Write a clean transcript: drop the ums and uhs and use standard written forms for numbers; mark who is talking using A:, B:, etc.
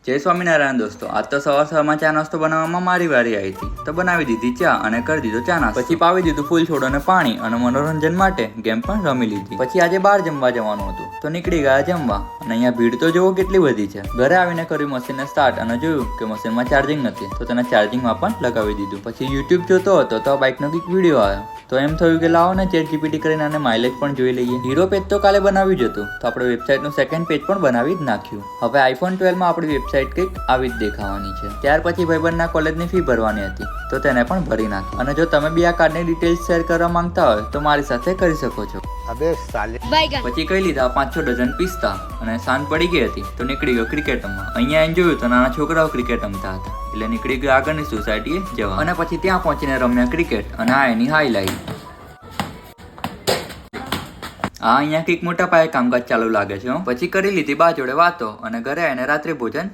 A: જય સ્વામિનારાયણ દોસ્તો, આજ તો સવારમાં ચા નાસ્તો બનાવવામાં મારી વારી આવી હતી. તો બનાવી દીધી ચા અને કરી દીધો ચા નાસ્તો. પછી પાવી દીધું ફૂલ છોડ અને પાણી અને મનોરંજન માટે ગેમ પણ રમી લીધી. પછી આજે બહાર જમવા જવાનું હતું તો નીકળી ગયા જમવા. અને અહીંયા ભીડ તો જુઓ કેટલી બધી છે. ઘરે આવીને કર્યું મશીનને સ્ટાર્ટ અને જોયું કે મશીનમાં ચાર્જિંગ નથી તો તેને ચાર્જિંગમાં પણ લગાવી દીધું. પછી યુટ્યુબ જોતો હતો તો આ બાઇકનો કંઈક વિડીયો આવ્યો તો એમ થયું કે લાવો ને ChatGPT કરીને આને માઇલેજ પણ જોઈ લઈએ. હીરો પેજ તો કાલે બનાવ્યું જ હતું તો આપણે વેબસાઇટનું સેકન્ડ પેજ પણ બનાવી જ નાખ્યું. હવે iPhone 12 માં આપણી વેબસાઇટ કંઈક આવી જ દેખાવાની છે. ત્યાર પછી ભાઈબંધના કોલેજની ફી ભરવાની હતી તો તેને પણ ભરી નાખી. અને જો તમે બી આ કાર્ડની ડિટેલ્સ શેર કરવા માંગતા હોય તો મારી સાથે કરી શકો છો. પછી કહી લીધા 5-6 ડઝન પિસ્તા અને સાંજ પડી ગઈ હતી તો નીકળી ગયો ક્રિકેટ રમવા. અહીંયા એને જોયું તો નાના છોકરાઓ ક્રિકેટ રમતા હતા એટલે નીકળી ગયો આગળની સોસાયટીએ જવા. અને પછી ત્યાં પહોંચીને રમ્યા ક્રિકેટ અને આ એની હાઈલાઈટ. અહીંયા કંઈક મોટા પાયે કામકાજ ચાલુ લાગે છે. પછી કરી લીધી બા જોડે વાતો અને ઘરે આવીને રાત્રે ભોજન